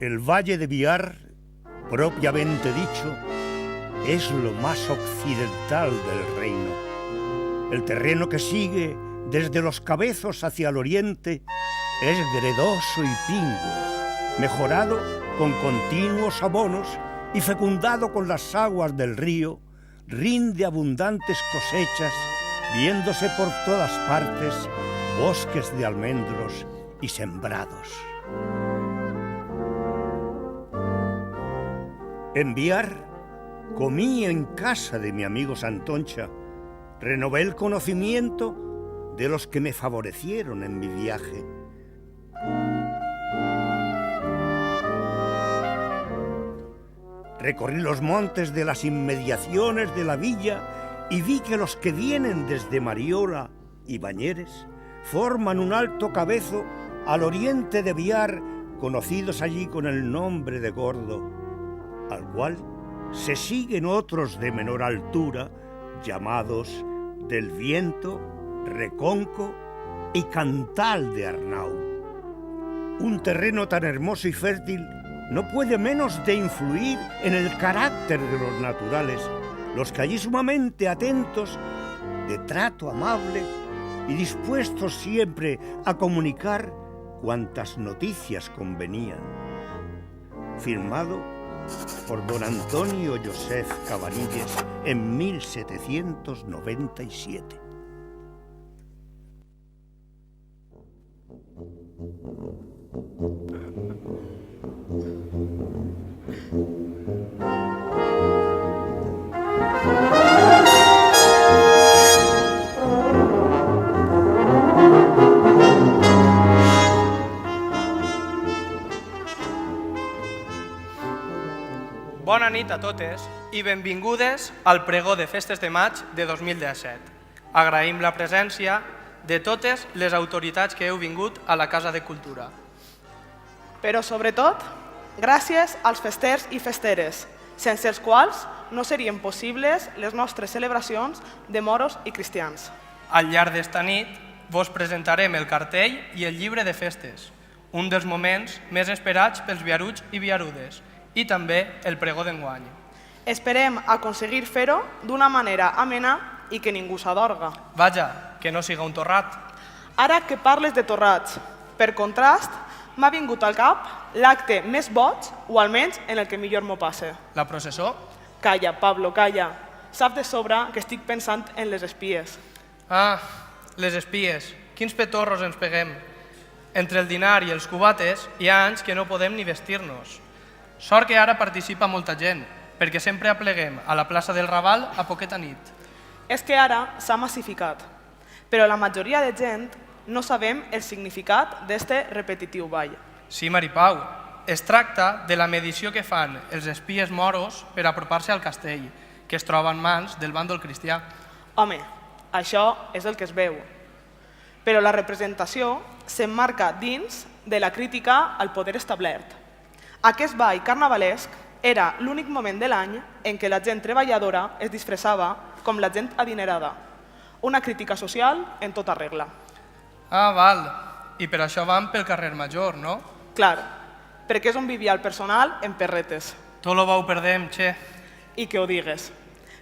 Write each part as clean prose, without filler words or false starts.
El Valle de Biar, propiamente dicho, es lo más occidental del reino. El terreno que sigue desde Los Cabezos hacia el oriente es gredoso y pingo, mejorado con continuos abonos y fecundado con las aguas del río, rinde abundantes cosechas, viéndose por todas partes bosques de almendros y sembrados. En Biar comí en casa de mi amigo Santoncha, renové el conocimiento de los que me favorecieron en mi viaje. Recorrí los montes de las inmediaciones de la villa y vi que los que vienen desde Mariola y Bañeres forman un alto cabezo al oriente de Biar, conocidos allí con el nombre de Gordo, al cual se siguen otros de menor altura, llamados del Viento, Reconco y Cantal de Arnau. Un terreno tan hermoso y fértil no puede menos de influir en el carácter de los naturales, los que allí sumamente atentos, de trato amable y dispuestos siempre a comunicar cuantas noticias convenían. Firmado por don Antonio Josef Cabanilles en 1797. Bona nit a totes i benvingudes al pregó de Festes de Maig de 2017. Agraïm la presència de totes les autoritats que heu vingut a la Casa de Cultura. Però sobretot, gràcies als festers i festeres, sense els quals no serien possibles les nostres celebracions de moros i cristians. Al llarg d'esta nit vos presentarem el cartell i el llibre de festes, un dels moments més esperats pels viaruts i viarudes, i també el pregó d'enguany. Esperem aconseguir fer-ho d'una manera amena i que ningú s'adorga. Vaja, que no siga un torrat. Ara que parles de torrats, per contrast, m'ha vingut al cap l'acte més boig, o almenys en el que millor m'ho passe. La processó? Calla, Pablo, calla. Saps de sobre que estic pensant en les espies. Ah, les espies. Quins petorros ens peguem. Entre el dinar i els cubates hi ha anys que no podem ni vestir-nos. Sort que ara participa molta gent, perquè sempre apleguem a la plaça del Raval a poqueta nit. És que ara s'ha massificat, però la majoria de gent no sabem el significat d'este repetitiu ball. Sí, Maripau, es tracta de la medició que fan els espies moros per apropar-se al castell, que es troba en mans del bàndol cristià. Home, això és el que es veu. Però la representació s'emmarca dins de la crítica al poder establert. Aquest ball carnavalesc era l'únic moment de l'any en què la gent treballadora es disfressava com la gent adinerada. Una crítica social en tota regla. Ah, val. I per això van pel carrer Major, no? Clar, perquè és on vivia el personal en perretes. Tot lo vau perdem, che. I que ho digues.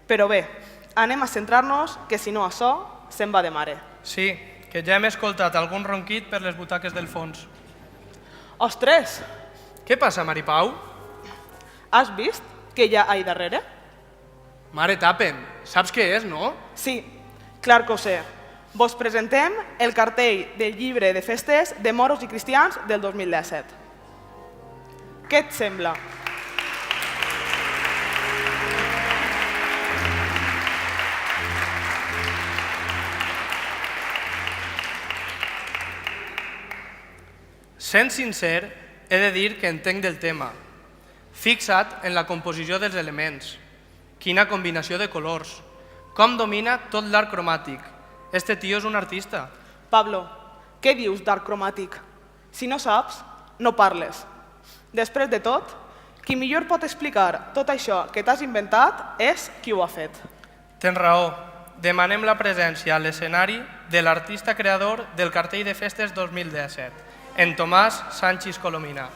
Però bé, anem a centrar-nos que si no açò se'n va de mare. Sí, que ja hem escoltat algun ronquit per les butaques del fons. Ostres! Què passa, Maripau? Has vist què hi ha ahí darrere? Mare, tapem. Saps què és, no? Sí, clar que ho sé. Vos presentem el cartell del llibre de festes de moros i cristians del 2017. Què et sembla? Sent sincer, he de dir que entenc del tema. Fixa't en la composició dels elements. Quina combinació de colors. Com domina tot l'art cromàtic. Este tio és un artista. Pablo, què dius d'art cromàtic? Si no saps, no parles. Després de tot, qui millor pot explicar tot això que t'has inventat és qui ho ha fet. Tens raó. Demanem la presència a l'escenari de l'artista creador del cartell de festes 2017, en Tomàs Sanchis Colomina.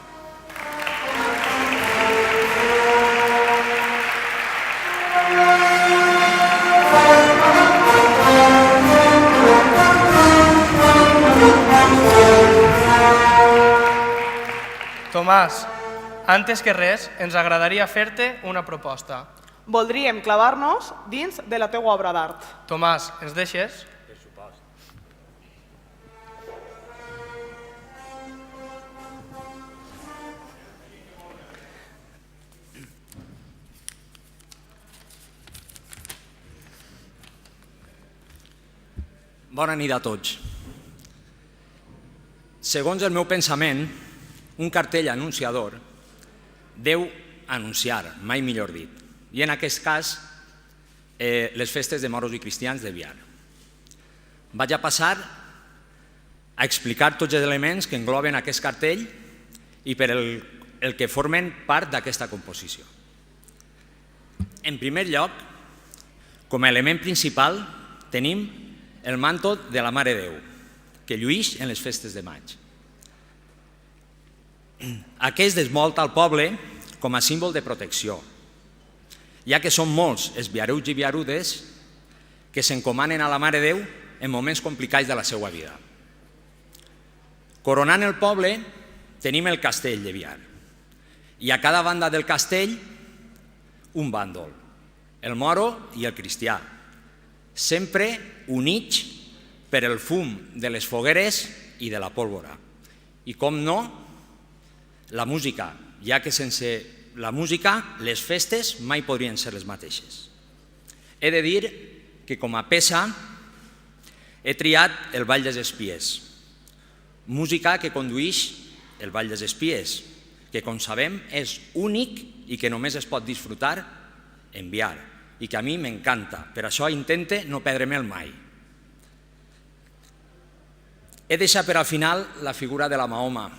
Tomàs, antes que res, ens agradaria fer-te una proposta. Voldríem clavar-nos dins de la teua obra d'art. Tomàs, ens deixes? Bona nit a tots. Segons el meu pensament, un cartell anunciador deu anunciar, mai millor dit, i en aquest cas les festes de moros i cristians de Biar. Vaig a passar a explicar tots els elements que engloben aquest cartell i per el que formen part d'aquesta composició. En primer lloc, com a element principal, tenim el manto de la Mare de Déu, que lluïx en les festes de maig. Aquest desvolta el poble com a símbol de protecció, ja que són molts els biaruts i biarudes que s'encomanen a la Mare de Déu en moments complicats de la seva vida. Coronant el poble tenim el castell de Biar, i a cada banda del castell un bàndol, el moro i el cristià, sempre units per el fum de les fogueres i de la pólvora. I com no, la música, ja que sense la música les festes mai podrien ser les mateixes. He de dir que com a peça he triat el Ball dels Espies, música que conduïx el Ball dels Espies, que com sabem és únic i que només es pot disfrutar en Biar, i que a mi m'encanta, per això intente no perdre'l mai. He deixat per al final la figura de la Mahoma,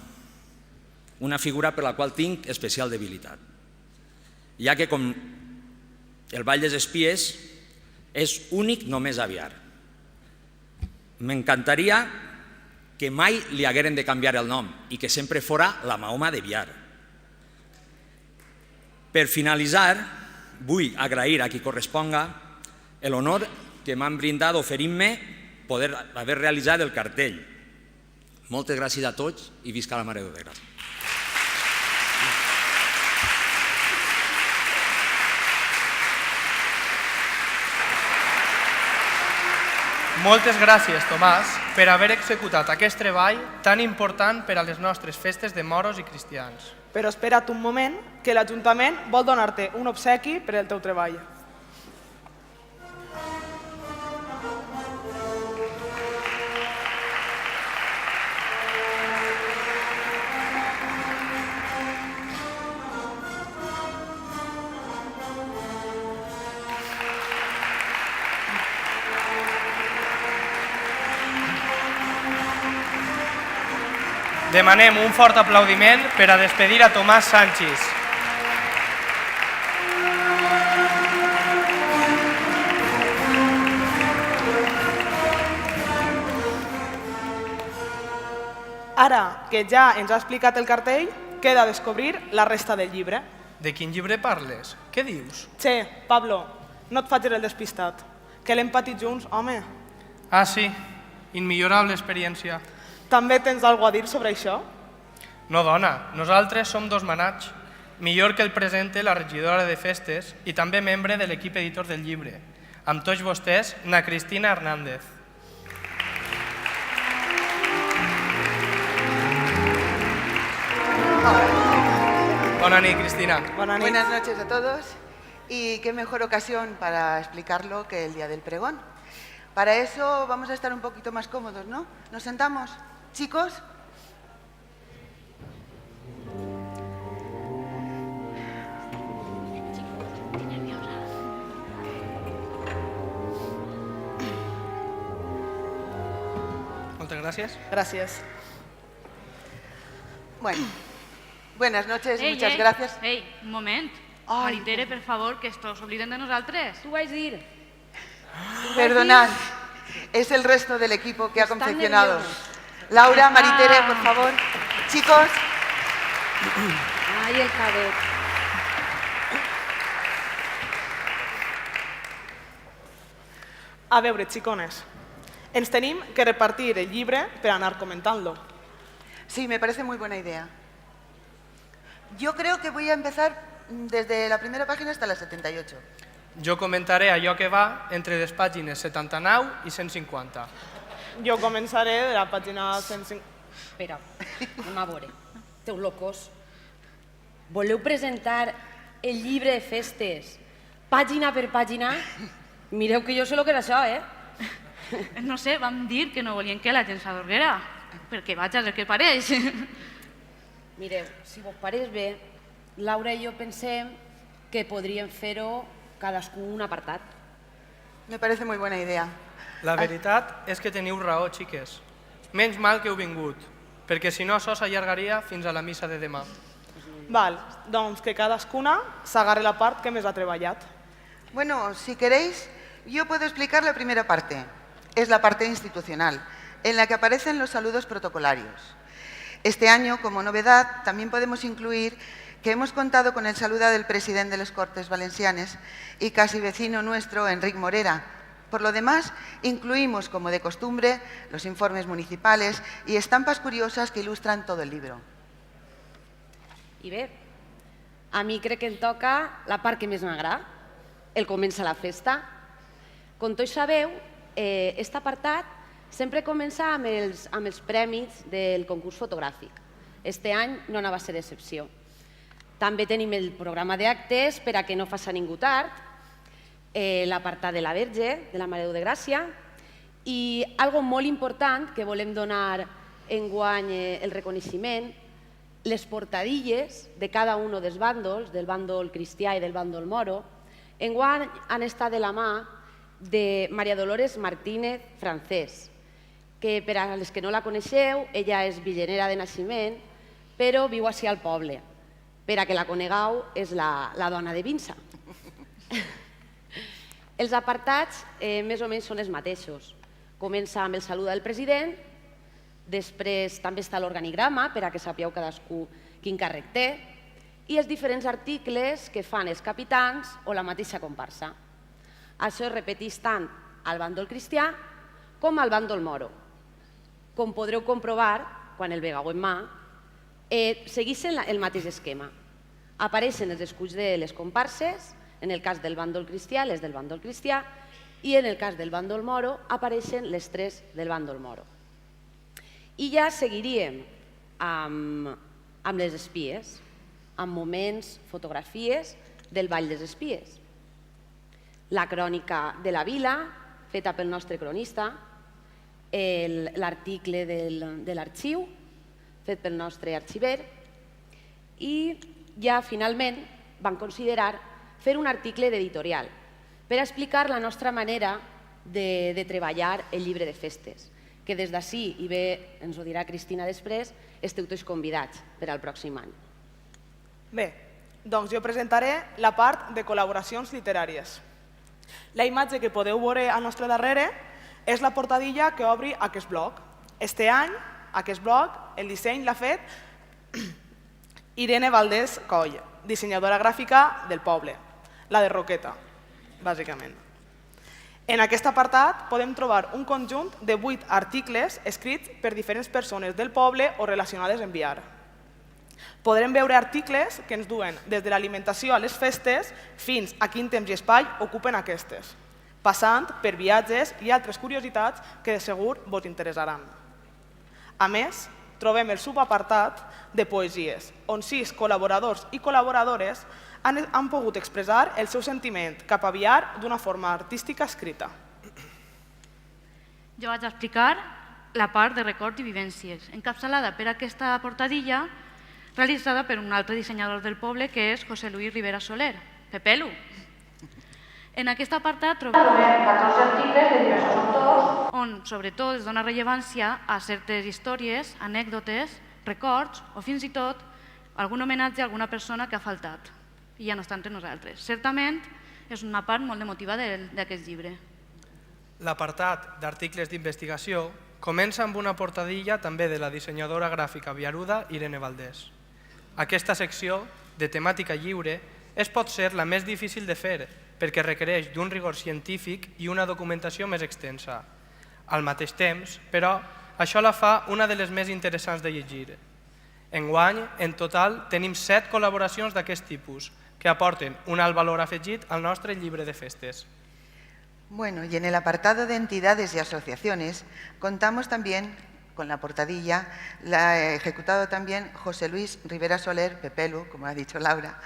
una figura per la qual tinc especial debilitat, ja que com el Ball dels Espies és únic només a Biar. M'encantaria que mai li hagueren de canviar el nom i que sempre fora la Mahoma de Biar. Per finalitzar, vull agrair a qui corresponga l'honor que m'han brindat oferint-me poder haver realitzat el cartell. Moltes gràcies a tots i visca la Mare de Déu. Moltes gràcies, Tomàs, per haver executat aquest treball tan important per a les nostres festes de moros i cristians. Però espera't un moment, que l'Ajuntament vol donar-te un obsequi per el teu treball. Demanem un fort aplaudiment per a despedir a Tomàs Sanchis. Ara que ja ens ha explicat el cartell, queda descobrir la resta del llibre. De quin llibre parles? Què dius? Che, Pablo, no et facis el despistat, que l'hem patit junts, home. Ah, sí, immillorable experiència. També tens alguna cosa a dir sobre això? No, dona, nosaltres som dos manats. Millor que el presente la regidora de festes i també membre de l'equip editor del llibre. Amb tots vostès, na Cristina Hernández. Bona nit, Cristina. Bona nit. Buenas noches a todos y qué mejor ocasión para explicarlo que el día del pregón. Para eso vamos a estar un poquito más cómodos, ¿no? ¿Nos sentamos? Chicos. Moltes gràcies. Gràcies. Bueno, buenas noches, muchas gracias. Un moment. Ai, Maritere, per favor, que estos obliden de nosaltres. Tu vaig dir. Perdonad, es el resto del equipo que ha Están confeccionado. nerviosos. Laura, Maritere, por favor. Chicos, Ai, el cadet. A veure, xicones, ens tenim que repartir el llibre per anar comentant-lo. Sí, me parece muy buena idea. Yo creo que voy a empezar desde la primera página hasta la 78. Jo comentaré allò que va entre les pàgines 79 i 150. Jo començaré de la pàgina 150. Espera, anem a veure. Esteu locos? Voleu presentar el llibre de festes, pàgina per pàgina? Mireu que jo sé el que és això, No sé, vam dir que no volien que la gent s'adorguera, perquè vaig a el que pareix. Mireu, si vos pareix bé, Laura i jo pensem que podríem fer-ho cadascú un apartat. Me parece muy buena idea. La veritat és que teniu raó, xiques. Menys mal que heu vingut, perquè si no això s'allargaria fins a la missa de demà. Val, doncs que cadascuna s'agarre la part que més ha treballat. Bueno, si queréis, yo puedo explicar la primera parte. Es la parte institucional, en la que aparecen los saludos protocolarios. Este año, como novedad, también podemos incluir que hemos contado con el saludo del presidente de las Cortes Valencianes y casi vecino nuestro, Enric Morera. Por lo demás, incluimos, como de costumbre, los informes municipales y estampas curiosas que ilustran todo el libro. I bé, a mi crec que em toca la part que més m'agrada, el comença la festa. Com tots sabeu, aquest apartat sempre comença amb els premis del concurs fotogràfic. Este any no anava a ser excepció. També tenim el programa d'actes per a que no faci ningú tard, l'apartat de la Verge, de la Mare de Déu de Gràcia, i algo molt important que volem donar enguany el reconeixement, les portadilles de cada un dels bàndols, del bàndol cristià i del bàndol moro, enguany han estat de la mà de Maria Dolores Martínez Francés, que per a les que no la coneixeu, ella és villenera de naixement, però viu així al poble. Per a que la conegueu, és la dona de Vinça. Els apartats més o menys són els mateixos. Comença amb el salut del president, després també està l'organigrama per a que sapigueu cadascú quin càrrec té i els diferents articles que fan els capitans o la mateixa comparsa. Això es repeteix tant al bàndol cristià com al bàndol moro. Com podreu comprovar, quan el vegeu en mà, segueixen el mateix esquema. Apareixen els esculls de les comparses, en el cas del bàndol cristià, les del bàndol cristià, i en el cas del bàndol moro apareixen les tres del bàndol moro. I ja seguiríem amb les espies, amb moments, fotografies del Ball des Espies. La crònica de la vila, feta pel nostre cronista, l'article de l'arxiu, fet pel nostre arxiver, i ja finalment van considerar fer un article d'editorial per explicar la nostra manera de treballar el llibre de festes, que des d'ací, i bé ens ho dirà Cristina després, esteu tots convidats per al pròxim any. Bé, doncs jo presentaré la part de col·laboracions literàries. La imatge que podeu veure al nostre darrere és la portadilla que obri aquest bloc. Este any, aquest bloc, el disseny l'ha fet Irene Valdés Coll, dissenyadora gràfica del poble, la de Roqueta, bàsicament. En aquest apartat podem trobar un conjunt de 8 articles escrits per diferents persones del poble o relacionades amb Biar. Podrem veure articles que ens duen des de l'alimentació a les festes fins a quin temps i espai ocupen aquestes, passant per viatges i altres curiositats que de segur vos interessaran. A més, trobem el subapartat de poesies, on 6 col·laboradors i col·laboradores han pogut expressar el seu sentiment cap a Biar d'una forma artística escrita. Jo vaig explicar la part de records i vivències, encapçalada per aquesta portadilla realitzada per un altre dissenyador del poble, que és José Luis Rivera Soler, Pepelu. En aquest apartat trobem 14 articles de diversos autors, on sobretot es dona rellevància a certes històries, anècdotes, records o fins i tot algun homenatge a alguna persona que ha faltat i ja no està entre nosaltres. Certament és una part molt emotiva d'aquest llibre. L'apartat d'articles d'investigació comença amb una portadilla també de la dissenyadora gràfica biaruda Irene Valdés. Aquesta secció, de temàtica lliure, és pot ser la més difícil de fer, perquè requereix d'un rigor científic i una documentació més extensa. Al mateix temps, però, això la fa una de les més interessants de llegir. Enguany, en total, tenim 7 col·laboracions d'aquest tipus, que aporten un alt valor afegit al nostre llibre de festes. Bueno, y en el apartado de entidades y asociaciones contamos también con la portadilla, la ha ejecutado también José Luis Rivera Soler, Pepelu, como ha dicho Laura,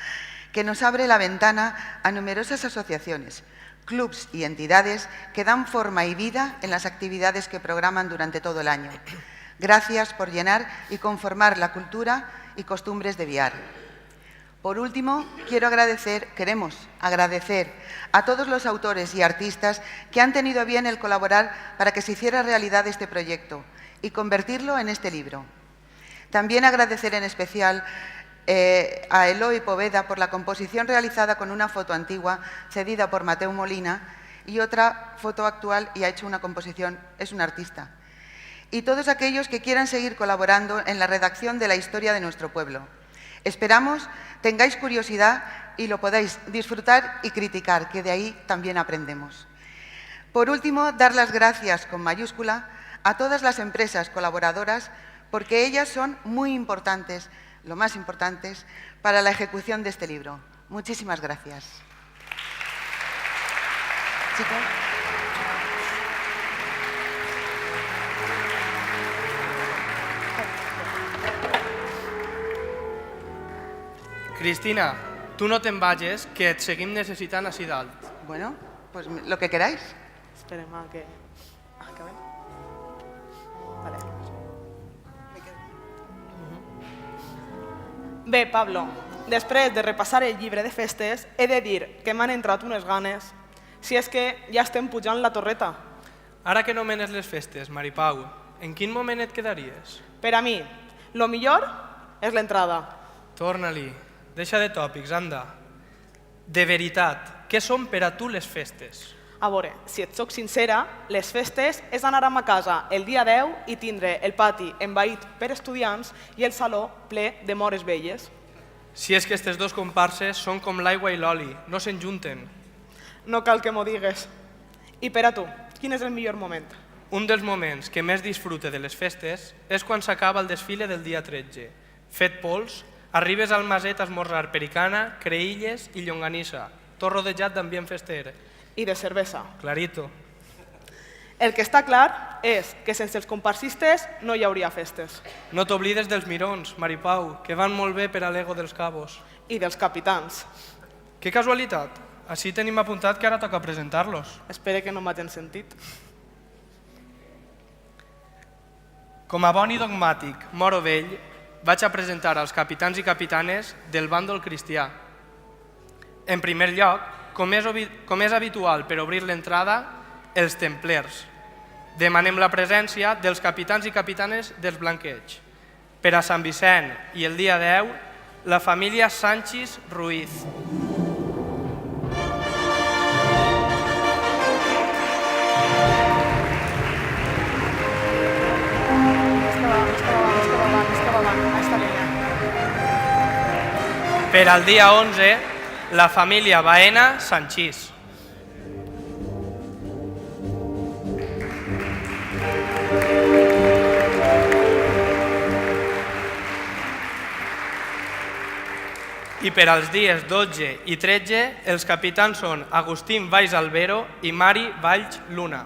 que nos abre la ventana a numerosas asociaciones, clubs y entidades que dan forma y vida en las actividades que programan durante todo el año. Gracias por llenar y conformar la cultura y costumbres de Biar. Por último, queremos agradecer a todos los autores y artistas que han tenido a bien el colaborar para que se hiciera realidad este proyecto y convertirlo en este libro. También agradecer en especial a Eloy Poveda por la composición realizada con una foto antigua cedida por Mateu Molina y otra foto actual y ha hecho una composición, es un artista. Y todos aquellos que quieran seguir colaborando en la redacción de la historia de nuestro pueblo. Esperamos tengáis curiosidad y lo podáis disfrutar y criticar, que de ahí también aprendemos. Por último, dar las gracias con mayúscula a todas las empresas colaboradoras porque ellas son muy importantes, lo más importantes, para la ejecución de este libro. Muchísimas gracias. Chicos. Cristina, tu no te'n vagis, que et seguim necessitant ací dalt. Bueno, pues lo que queráis. Esperem a que acabem. Vale. Bé, Pablo, després de repassar el llibre de festes, he de dir que m'han entrat unes ganes, si és que ja estem pujant la torreta. Ara que nomenes les festes, Maripau, en quin moment et quedaries? Per a mi, lo millor és l'entrada. Torna-li, deixa de tòpics, anda. De veritat, què són per a tu les festes? A veure, si et soc sincera, les festes és anar a ma casa el dia 10 i tindre el pati envaït per estudiants i el saló ple de mores velles. Si és que aquestes dos comparses són com l'aigua i l'oli, no s'enjunten. No cal que m'ho digues. I per a tu, quin és el millor moment? Un dels moments que més disfrute de les festes és quan s'acaba el desfile del dia 13. Fet pols, arribes al maset a esmorzar pericana, creïlles i llonganissa, tot rodejat d'ambient fester. I de cervesa. Clarito. El que està clar és que sense els comparsistes no hi hauria festes. No t'oblides dels mirons, Maripau, que van molt bé per a l'ego dels cabos. I dels capitans. Que casualitat. Així tenim apuntat que ara toca presentar-los. Espero que no m'hagin sentit. Com a bon i dogmàtic moro vell, vaig a presentar els capitans i capitanes del bàndol cristià. En primer lloc, com és habitual per obrir l'entrada, els templers. Demanem la presència dels capitans i capitanes dels Blanqueig. Per a Sant Vicent i el dia 10, la família Sanchis Ruiz. Per al dia 11, la família Baena Sanchís. I per als dies 12 i 13, els capitans són Agustín Valls Albero i Mari Valls Luna.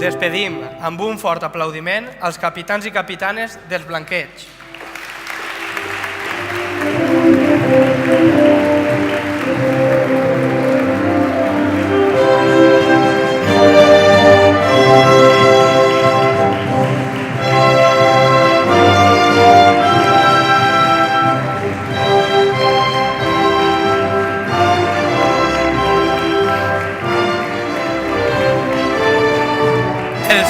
Despedim amb un fort aplaudiment als capitans i capitanes dels Blanqueig. El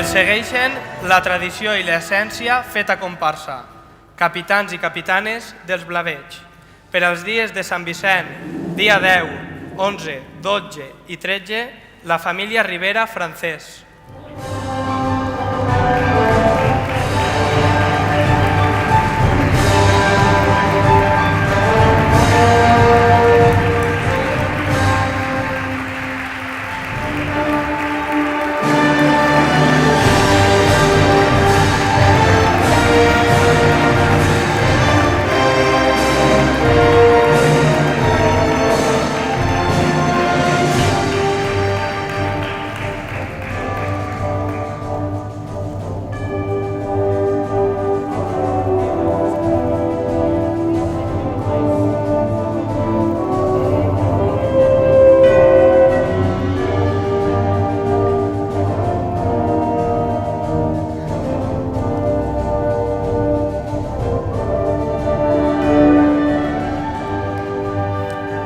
segueixen la tradició i l'essència feta comparsa, capitans i capitanes dels Blaveig. Per als dies de Sant Vicent, dia 10, 11, 12 i 13, la família Rivera Francès.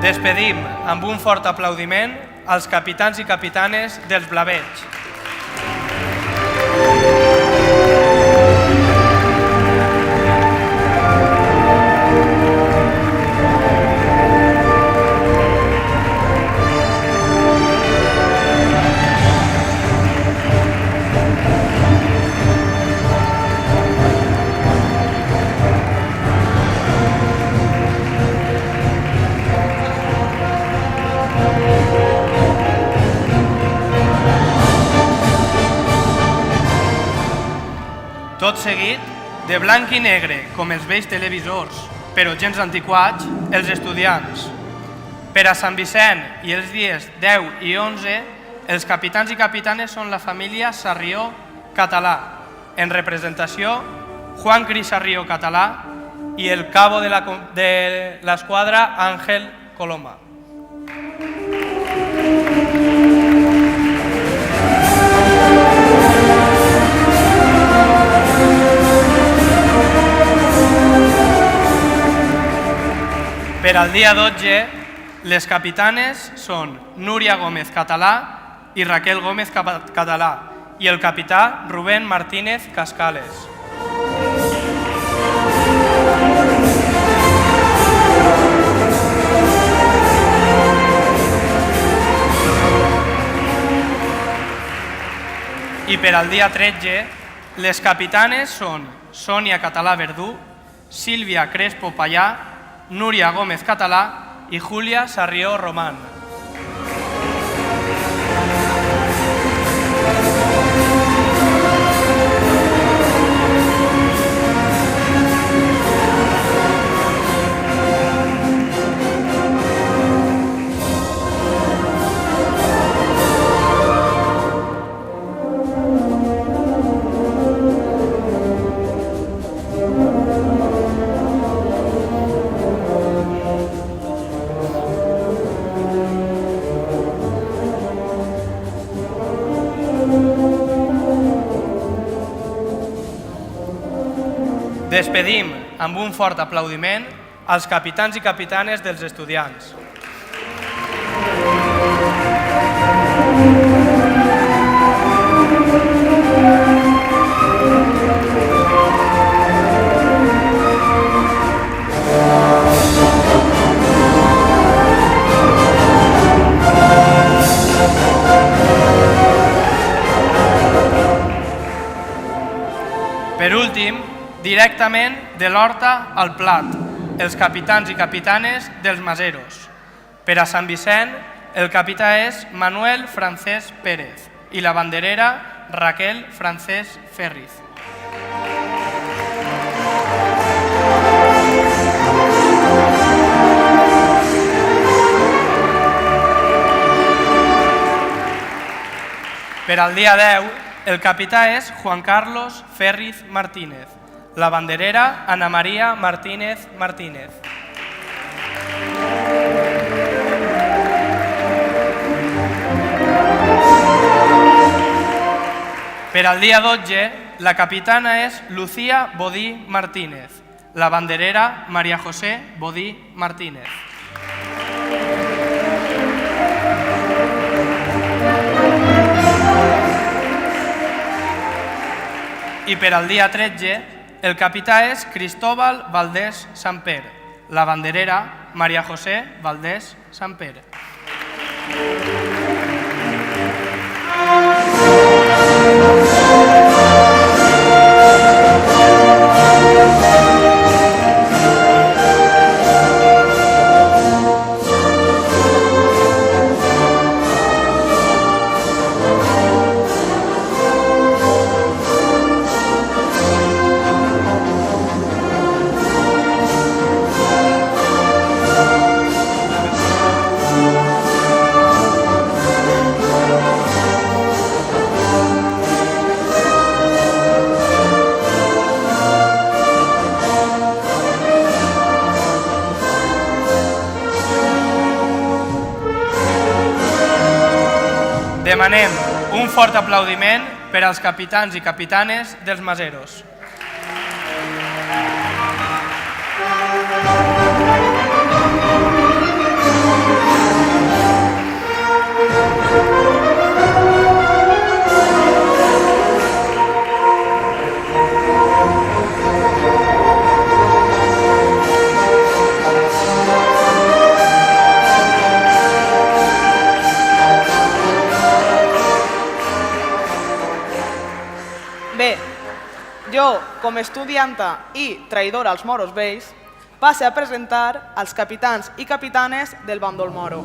Despedim amb un fort aplaudiment als capitans i capitanes dels Blaveig. Tot seguit, de blanc i negre, com els vells televisors, però gens antiquats, els estudiants. Per a Sant Vicent i els dies 10 i 11, els capitans i capitanes són la família Sarrió Català. En representació, Juan Cris Sarrió Català i el cabo de l'esquadra Àngel Coloma. Per al dia 12, les capitanes són Núria Gómez Català i Raquel Gómez Català i el capità Rubén Martínez Cascales. I per al dia 13, les capitanes són Sònia Català Verdú, Sílvia Crespo Pallà, Núria Gómez Català i Júlia Sarrió Román. Despedim amb un fort aplaudiment als capitans i capitanes dels estudiants. Per últim, directament de l'Horta al Plat, els capitans i capitanes dels Maseros. Per a Sant Vicent, el capità és Manuel Francesc Pérez i la banderera Raquel Francesc Ferriz. Per al dia 10, el capità és Juan Carlos Ferriz Martínez, la banderera Ana María Martínez Martínez. Per al dia 12, la capitana és Lucía Bodí Martínez, la banderera María José Bodí Martínez. I per al dia 13, el capità és Cristóbal Valdés Samper, la banderera Maria José Valdés Samper. Demanem un fort aplaudiment per als capitans i capitanes dels Maseros. Bé, jo, com a estudianta i traïdora als moros vells, passe a presentar els capitans i capitanes del bàndol moro.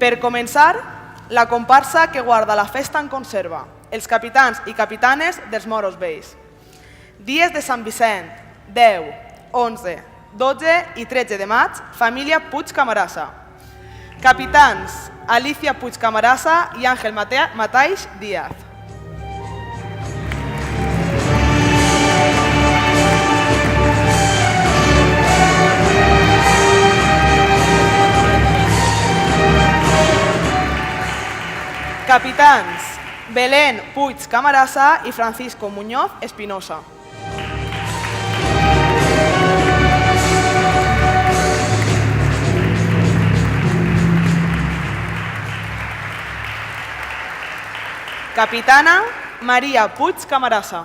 Per començar, la comparsa que guarda la festa en conserva, els capitans i capitanes dels moros vells. Dies de Sant Vicent, 10, 11, 12 i 13 de maig, família Puig Camarasa. Capitans Alicia Puig Camarasa i Àngel Mataix Díaz. Capitans Belén Puig Camarasa i Francisco Muñoz Espinosa. Capitana Maria Puig Camarasa.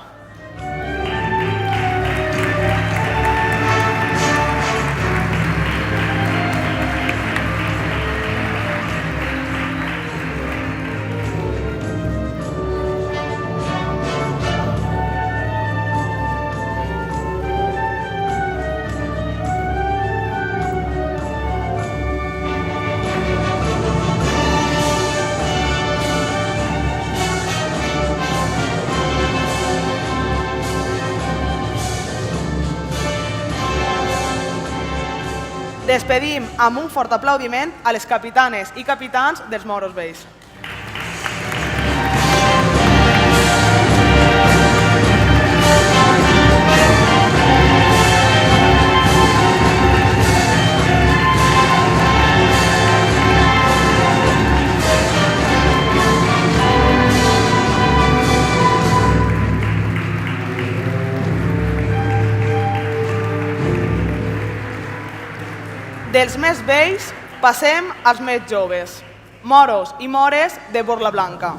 Despedim amb un fort aplaudiment a les capitanes i capitans dels moros vells. Dels més vells passem als més joves, moros i mores de Borla Blanca,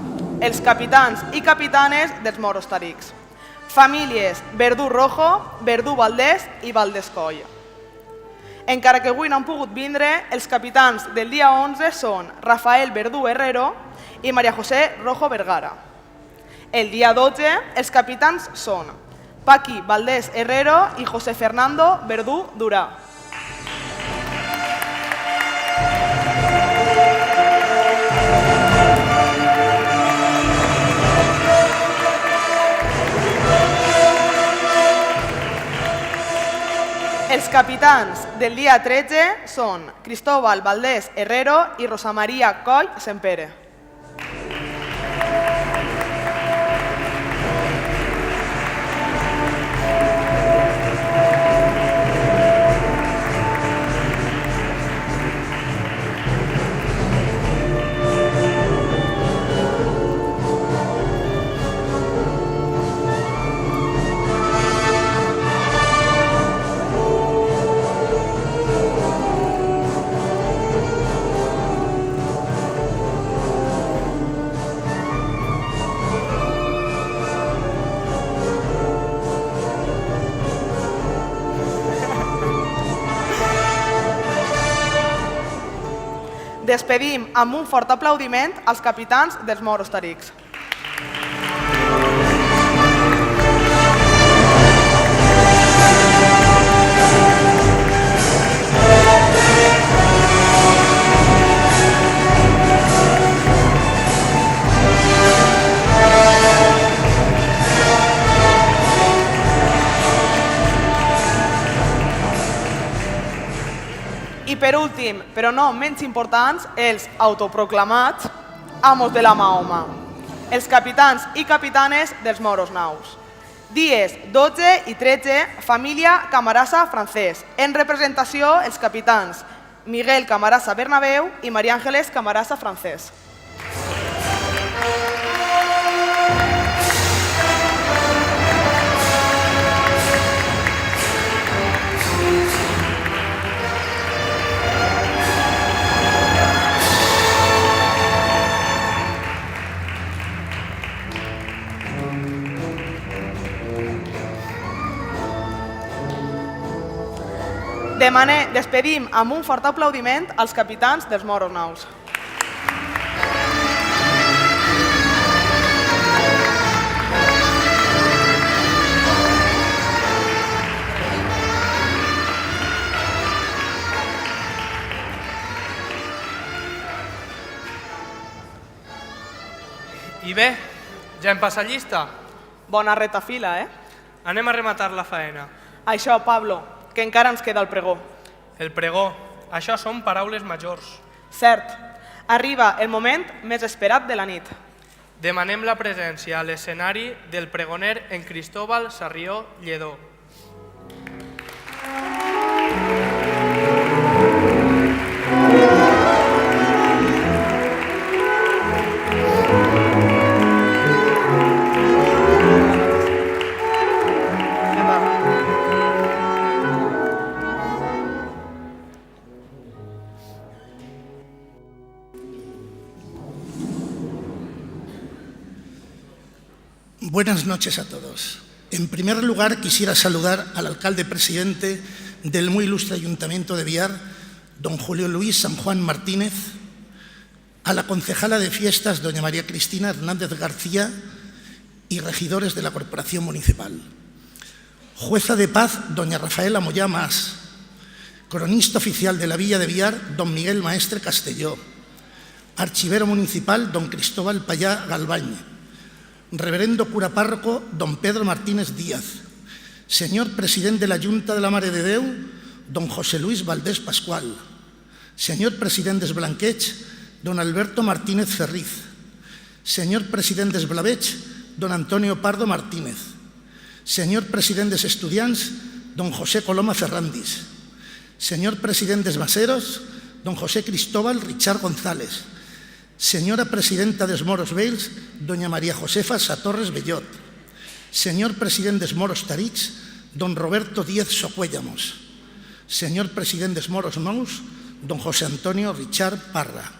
els capitans i capitanes dels moros tarics, famílies Verdú Rojo, Verdú Valdés i Valdés Coll. Encara que avui no han pogut vindre, els capitans del dia 11 són Rafael Verdú Herrero i Maria José Rojo Vergara. El dia 12 els capitans són Paqui Valdés Herrero i José Fernando Verdú Durà. Els capitans del dia 13 són Cristóbal Valdés Herrero i Rosa Maria Coll Sempere. despedim amb un fort aplaudiment als capitans dels moros tarics. I per últim, però no menys importants, els autoproclamats amos de la Mahoma, els capitans i capitanes dels moros naus. Dies 12 i 13, família Camarasa francès. En representació, els capitans Miguel Camarasa Bernabéu i María Ángeles Camarasa francès. Despedim amb un fort aplaudiment als capitans dels moros naus. I bé, ja hem passat llista? Bona retafila, eh? Anem a rematar la faena. Això, Pablo, que encara ens queda el pregó. El pregó, això són paraules majors. Cert, arriba el moment més esperat de la nit. Demanem la presència a l'escenari del pregoner en Cristóbal Sarrió Lledó. Buenas noches a todos. En primer lugar, quisiera saludar al alcalde presidente del muy ilustre Ayuntamiento de Biar, don Julio Luis San Juan Martínez, a la concejala de fiestas, doña María Cristina Hernández García, y regidores de la Corporación Municipal. Jueza de paz, doña Rafaela Moyá Mas. Cronista oficial de la Villa de Biar, don Miguel Maestre Castelló. Archivero municipal, don Cristóbal Payá Galbañ. Reverendo cura párroco, don Pedro Martínez Díaz. Señor presidente de la Junta de la Mare de Déu, don José Luis Valdés Pascual. Señor presidente de Blanquech, don Alberto Martínez Ferriz. Señor presidente de Blavech, don Antonio Pardo Martínez. Señor presidente de Estudiants, don José Coloma Ferrandis. Señor presidente de Maseros, don José Cristóbal Richard González. Señora presidenta de Moros Veils, doña María Josefa Satorres Bellot. Señor presidente de Moros Tarits, don Roberto Díez Socuéllamos. Señor presidente de Moros Nous, don José Antonio Richard Parra.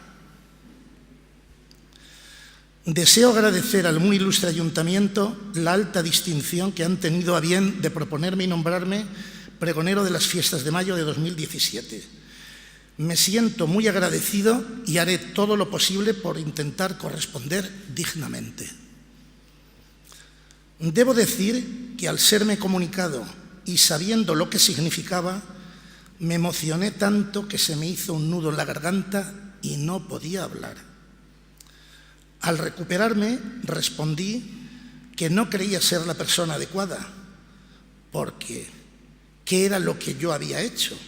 Deseo agradecer al muy ilustre ayuntamiento la alta distinción que han tenido a bien de proponerme y nombrarme pregonero de las Fiestas de Mayo de 2017. Me siento muy agradecido y haré todo lo posible por intentar corresponder dignamente. Debo decir que al serme comunicado y sabiendo lo que significaba, me emocioné tanto que se me hizo un nudo en la garganta y no podía hablar. Al recuperarme, respondí que no creía ser la persona adecuada, porque ¿qué era lo que yo había hecho?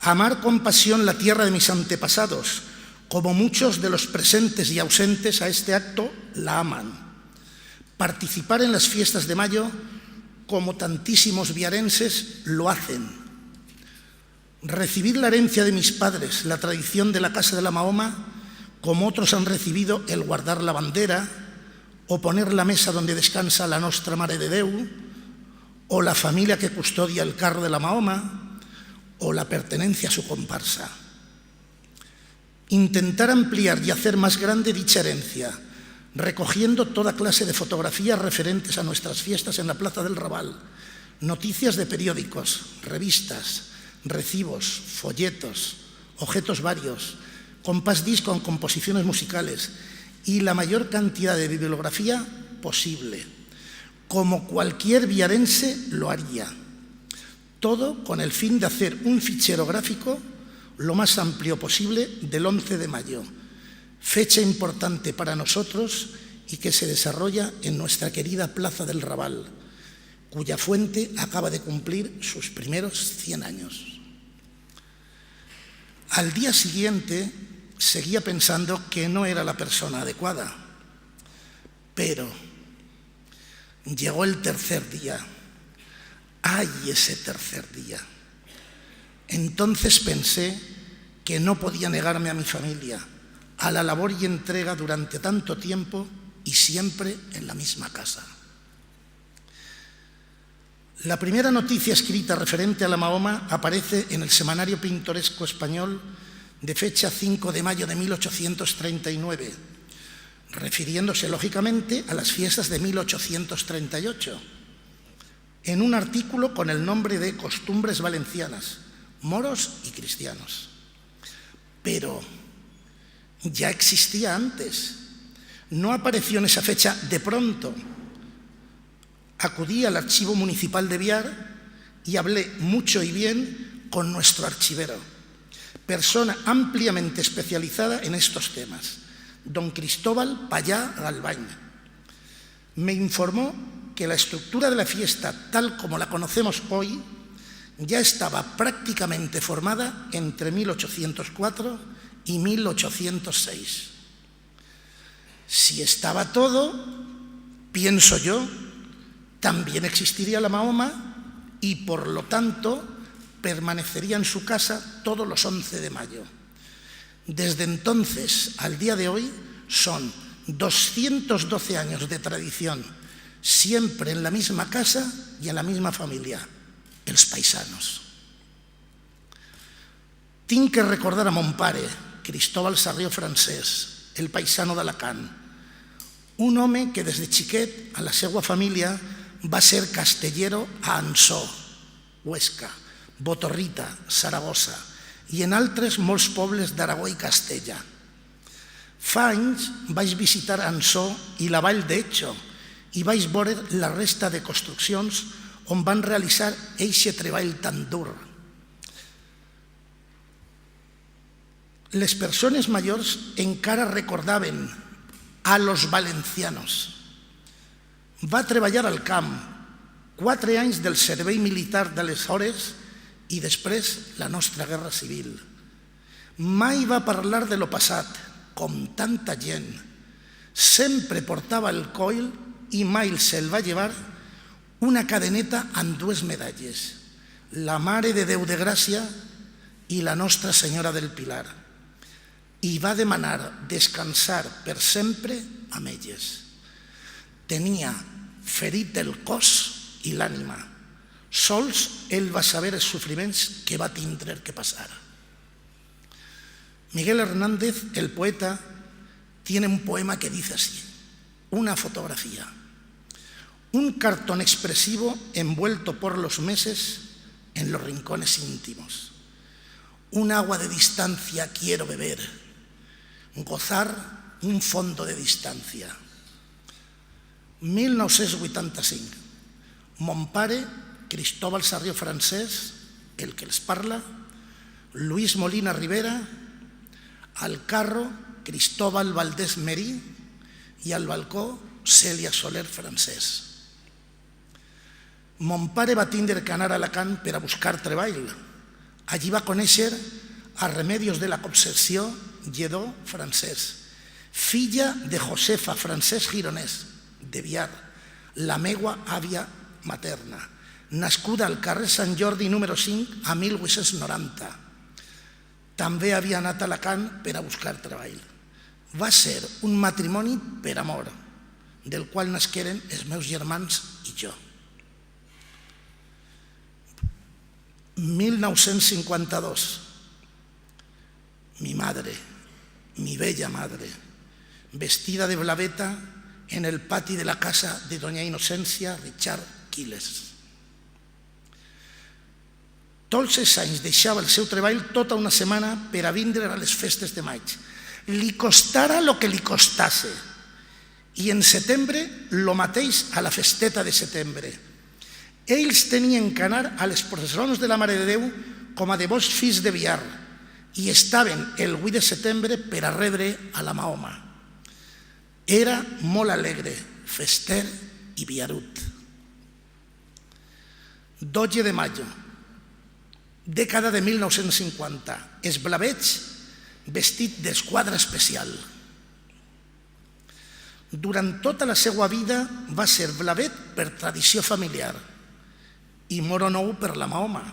Amar con pasión la tierra de mis antepasados, como muchos de los presentes y ausentes a este acto la aman. Participar en las fiestas de mayo, como tantísimos viarenses lo hacen. Recibir la herencia de mis padres, la tradición de la Casa de la Mahoma, como otros han recibido el guardar la bandera, o poner la mesa donde descansa la Nostra Mare de Déu, o la familia que custodia el carro de la Mahoma, o la pertenencia a su comparsa. Intentar ampliar y hacer más grande dicha herencia, recogiendo toda clase de fotografías referentes a nuestras fiestas en la Plaza del Raval, noticias de periódicos, revistas, recibos, folletos, objetos varios, compás disc con composiciones musicales y la mayor cantidad de bibliografía posible, como cualquier viarense lo haría. Todo con el fin de hacer un fichero gráfico lo más amplio posible del 11 de mayo, fecha importante para nosotros y que se desarrolla en nuestra querida Plaza del Raval, cuya fuente acaba de cumplir sus primeros 100 años. Al día siguiente seguía pensando que no era la persona adecuada, pero llegó el tercer día. ¡Ay, ese tercer día! Entonces pensé que no podía negarme a mi familia, a la labor y entrega durante tanto tiempo y siempre en la misma casa. La primera noticia escrita referente a la Mahoma aparece en el Semanario Pintoresco Español de fecha 5 de mayo de 1839, refiriéndose lógicamente a las fiestas de 1838, en un artículo con el nombre de Costumbres Valencianas, moros y cristianos. Pero ya existía antes, no apareció en esa fecha de pronto. Acudí al Archivo Municipal de Biar y hablé mucho y bien con nuestro archivero, persona ampliamente especializada en estos temas, don Cristóbal Payá Galván. Me informó que la estructura de la fiesta, tal como la conocemos hoy, ya estaba prácticamente formada entre 1804 y 1806. Si estaba todo, pienso yo, también existiría la Mahoma y, por lo tanto, permanecería en su casa todos los 11 de mayo. Desde entonces al día de hoy son 212 años de tradición, siempre en la misma casa y en la misma familia, els paisanos. Tinc que recordar a mon pare, Cristóbal Sarrió Francés, el paisano d'Alacant, un home que des de xiquet a la seva família va ser castellero a Ansó, Huesca, Botorrita, Saragossa i en altres molts pobles d'Aragó i Castella. Fa anys vaig visitar Ansó i la vall d'Etxo i vaig veure la resta de construccions on van realitzar eixe treball tan dur. Les persones majors encara recordaven a los valencianos. Va treballar al camp, 4 anys del servei militar d'aleshores i després la nostra guerra civil. Mai va parlar de lo passat, com tanta gent. Sempre portava el coll i mai se'l va llevar una cadeneta amb 2 medalles, la Mare de Déu de Gràcia i la Nostra Senyora del Pilar, i va demanar descansar per sempre amb elles. Tenia ferit el cos i l'ànima. Sols ell va saber els sofriments que va tindre que passar. Miguel Hernández, el poeta, tiene un poema que dice así, una fotografía. Un cartón expresivo envuelto por los meses en los rincones íntimos. Un agua de distancia quiero beber, gozar un fondo de distancia. 1985. Mon pare, Cristóbal Sarrió Francés, el que els parla, Luis Molina Rivera, al carro Cristóbal Valdés Merí i al balcó Cèlia Soler Francés. Mon pare va tindre que anar a Alacant per a buscar treball. Allí va conèixer a Remedios de la Concepció Lledó Francés, filla de Josefa Francés Gironès, de Biar, la meua àvia materna, nascuda al carrer Sant Jordi número 5 a 1890. També havia anat a Alacant per a buscar treball. Va ser un matrimoni per amor, del qual nasqueren els meus germans i jo. 1952. Mi madre, mi bella madre, vestida de blaveta en el pati de la casa de doña Inocencia Richard Quiles. Tots els anys deixava el seu treball tota una setmana per a vindre a les festes de maig. Li costara el que li costase. I en setembre, el mateix a la festeta de setembre. Ells tenien que anar a les processons de la Mare de Déu com a devots fills de Biar i estaven el 8 de setembre per a rebre a la Mahoma. Era molt alegre, fester i biarut. 12 de mayo, dècada de 1950, esblaveig vestit d'esquadra especial. Durant tota la seva vida va ser blavet per tradició familiar i moro nou per la Mahoma,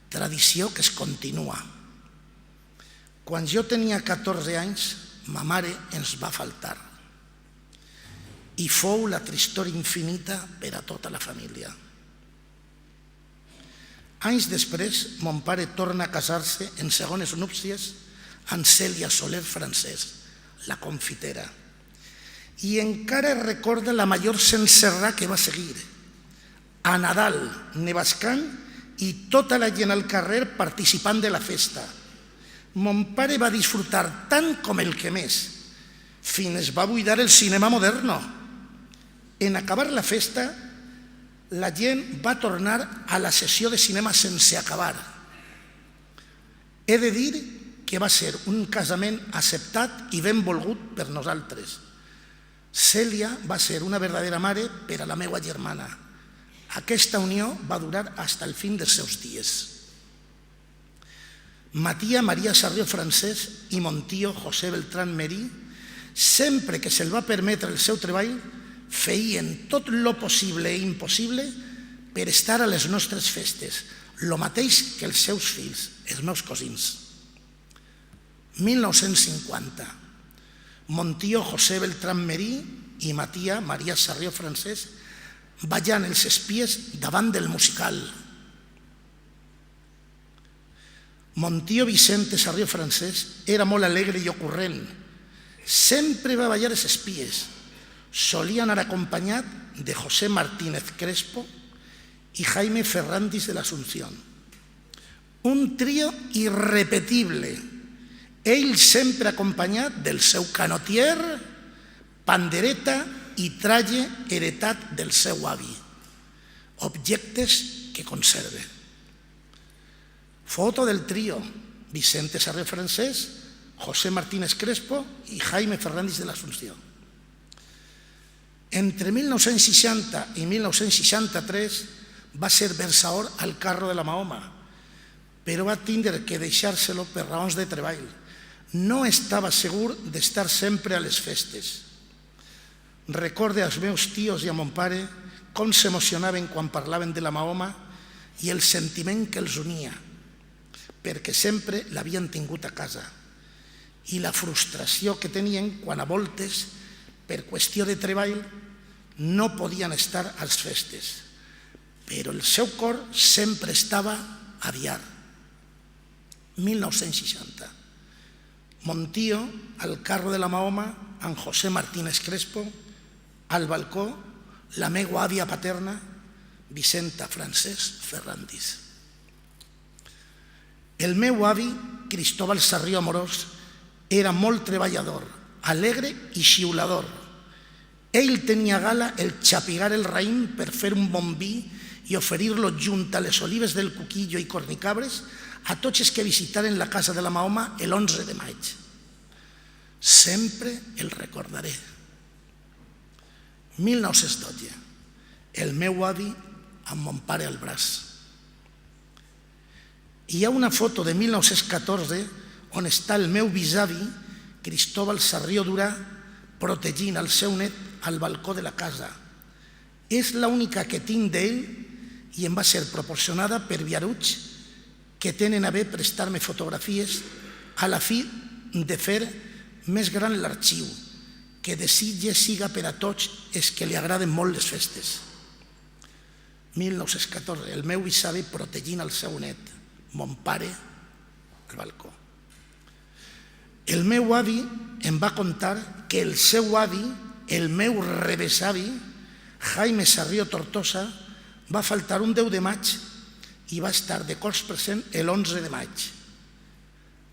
tradició que es continua. Quan jo tenia 14 anys, ma mare ens va faltar i fou la tristor infinita per a tota la família. Anys després, mon pare torna a casar-se en segones núpcies amb Cèlia Soler Francès, la confitera. I encara recorda la major cencerrà que va seguir. A Nadal, nevascant i tota la gent al carrer participant de la festa. Mon pare va disfrutar tant com el que més, fins va buidar el cinema moderno. En acabar la festa, la gent va tornar a la sessió de cinema sense acabar. He de dir que va ser un casament acceptat i ben volgut per nosaltres. Cèlia va ser una verdadera mare per a la meva germana. Aquesta unió va durar fins al fin dels seus dies. Ma tia Maria Sarrió Francès i mon tio José Beltrán Merí, sempre que se'l va permetre el seu treball, feien tot lo possible i impossible per estar a les nostres festes, lo mateix que els seus fills, els meus cosins. 1950. Mon tio José Beltrán Merí i ma tia Maria Sarrió Francès ballant els espies davant del musical. Mon tio Vicente Sarrió Francès era molt alegre i ocurrent. Sempre va ballar els espies. Solia anar acompanyat de José Martínez Crespo i Jaime Ferrandis de l'Asunción. Un trio irrepetible. Ell sempre acompanyat del seu canotier, pandereta i traje heretat del seu avi. Objectes que conserve. Foto del trio: Vicente Sarrió Francès, José Martínez Crespo i Jaime Ferrandis de l'Asunción. Entre 1960 i 1963 va ser versador al carro de la Mahoma, però va tindre que deixar-se-lo per raons de treball. No estava segur d'estar sempre a les festes. Recorde als meus tios i a mon pare com s'emocionaven quan parlaven de la Mahoma i el sentiment que els unia, perquè sempre l'havien tingut a casa, i la frustració que tenien quan a voltes, per qüestió de treball, no podien estar a les festes, però el seu cor sempre estava a Biar. 1960. Mon tio, al carro de la Mahoma, amb José Martínez Crespo, al balcó, la meva àvia paterna, Vicenta Francés Ferrandis. El meu avi, Cristóbal Sarrió Amorós, era molt treballador, alegre i xiulador. Ell tenia gala el xapigar el raïm per fer un bon vi i oferir-lo junt a les olives del Cuquillo i Cornicabres a tots els que visitaren la casa de la Mahoma l'11 de maig. Sempre el recordaré. 1912. El meu avi amb mon pare al braç. Hi ha una foto de 1914 on està el meu bisavi, Cristóbal Sarrió Durà, protegint el seu net al balcó de la casa. És l'única que tinc d'ell i em va ser proporcionada per Biaruts, que tenen a bé prestar-me fotografies a la fi de fer més gran l'arxiu, que desitge siga per a tots els que li agraden molt les festes. 1914, el meu bisavi protegint el seu net, mon pare al balcó. El meu avi em va contar que el seu avi, el meu rebesavi, Jaime Sarrió Tortosa, va faltar un 10 de maig i va estar de cors present l'11 de maig.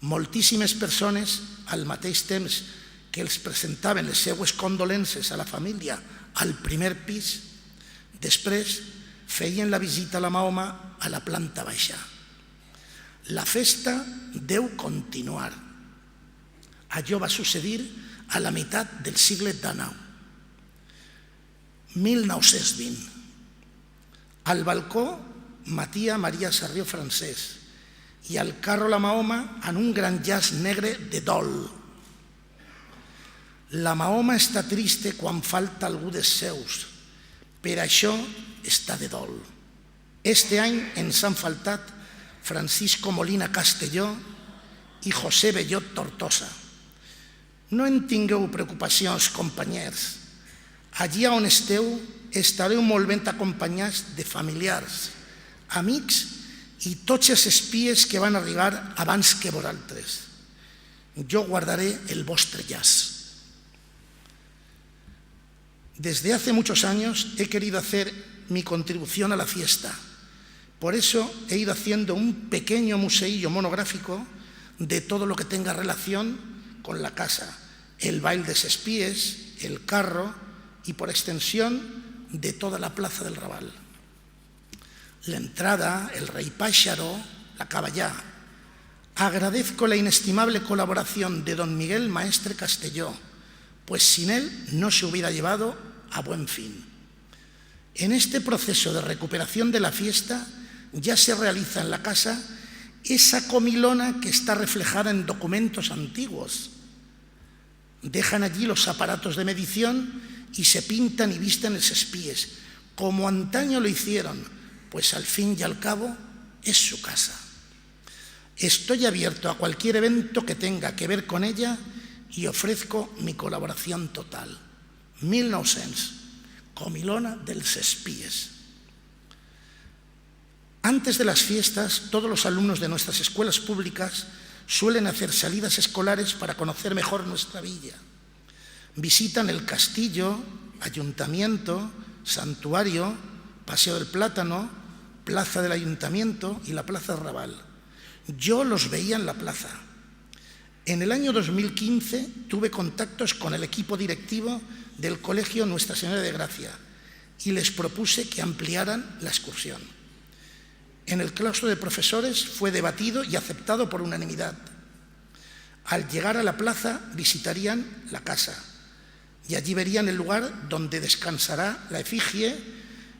Moltíssimes persones, al mateix temps que els presentaven les seues condolences a la família al primer pis, després feien la visita a la Mahoma a la planta baixa. La festa deu continuar. Allò va succeir a la meitat del segle XIX. 1920. Al balcó Matia Maria Sarrió Francès i al carro la Mahoma en un gran llaç negre de dol. La Mahoma està triste quan falta algú dels seus, per això està de dol. Este any ens han faltat Francisco Molina Castelló i José Bellot Tortosa. No en tingueu preocupacions, companyers. Allí on esteu estareu molt ben acompanyats de familiars, amics i tots els espies que van arribar abans que vosaltres. Jo guardaré el vostre llaç. Desde hace muchos años he querido hacer mi contribución a la fiesta. Por eso he ido haciendo un pequeño museillo monográfico de todo lo que tenga relación con la casa, el baile de los espíes, el carro y por extensión de toda la plaza del Raval. La entrada, el Rey Páxaro, la Caballá. Agradezco la inestimable colaboración de don Miguel Maestre Castelló, pues sin él no se hubiera llevado a buen fin. En este proceso de recuperación de la fiesta ya se realiza en la casa esa comilona que está reflejada en documentos antiguos. Dejan allí los aparatos de medición y se pintan y visten los espíes, como antaño lo hicieron, pues al fin y al cabo es su casa. Estoy abierto a cualquier evento que tenga que ver con ella y ofrezco mi colaboración total. 1900, comilona dels espíes. Antes de las fiestas, todos los alumnos de nuestras escuelas públicas suelen hacer salidas escolares para conocer mejor nuestra villa. Visitan el castillo, ayuntamiento, santuario, Paseo del Plátano, Plaza del Ayuntamiento y la Plaza Raval. Yo los veía en la plaza. En el año 2015 tuve contactos con el equipo directivo del Colegio Nuestra Señora de Gracia y les propuse que ampliaran la excursión. En el claustro de profesores fue debatido y aceptado por unanimidad. Al llegar a la plaza visitarían la casa y allí verían el lugar donde descansará la efigie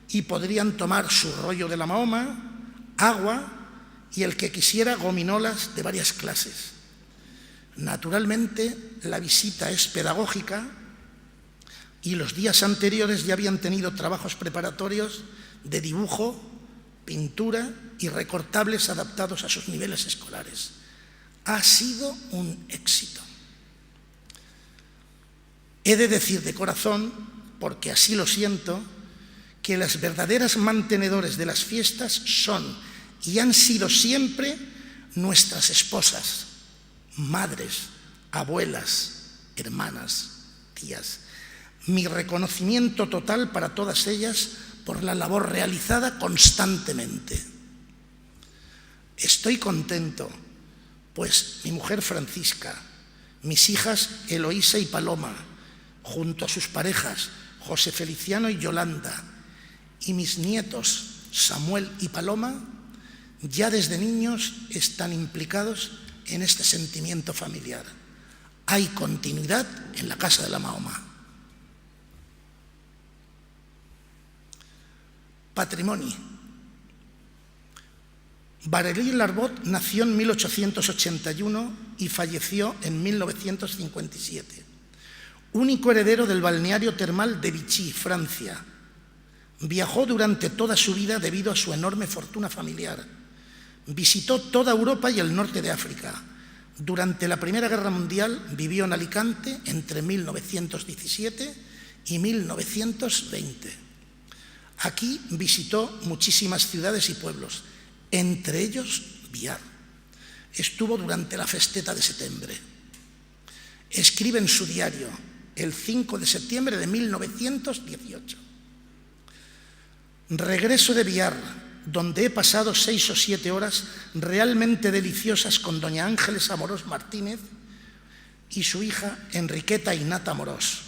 y podrían tomar su rollo de la Mahoma, agua y el que quisiera gominolas de varias clases. Naturalmente, la visita es pedagógica y los días anteriores ya habían tenido trabajos preparatorios de dibujo, pintura y recortables adaptados a sus niveles escolares. Ha sido un éxito. He de decir de corazón, porque así lo siento, que las verdaderas mantenedores de las fiestas son y han sido siempre nuestras esposas, madres, abuelas, hermanas, tías. Mi reconocimiento total para todas ellas por la labor realizada constantemente. Estoy contento, pues mi mujer Francisca, mis hijas Eloísa y Paloma, junto a sus parejas José Feliciano y Yolanda, y mis nietos Samuel y Paloma, ya desde niños están implicados en este sentimiento familiar. Hay continuidad en la Casa de la Mahoma. Patrimonio. Valéry Larbot nació en 1881 y falleció en 1957. Único heredero del balneario termal de Vichy, Francia. Viajó durante toda su vida debido a su enorme fortuna familiar. Visitó toda Europa y el norte de África. Durante la Primera Guerra Mundial vivió en Alicante entre 1917 y 1920. Aquí visitó muchísimas ciudades y pueblos, entre ellos Biar. Estuvo durante la festeta de septiembre. Escribe en su diario el 5 de septiembre de 1918. Regreso de Biar, donde he pasado 6 o 7 horas realmente deliciosas con doña Ángeles Amorós Martínez y su hija Enriqueta Innata Amorós.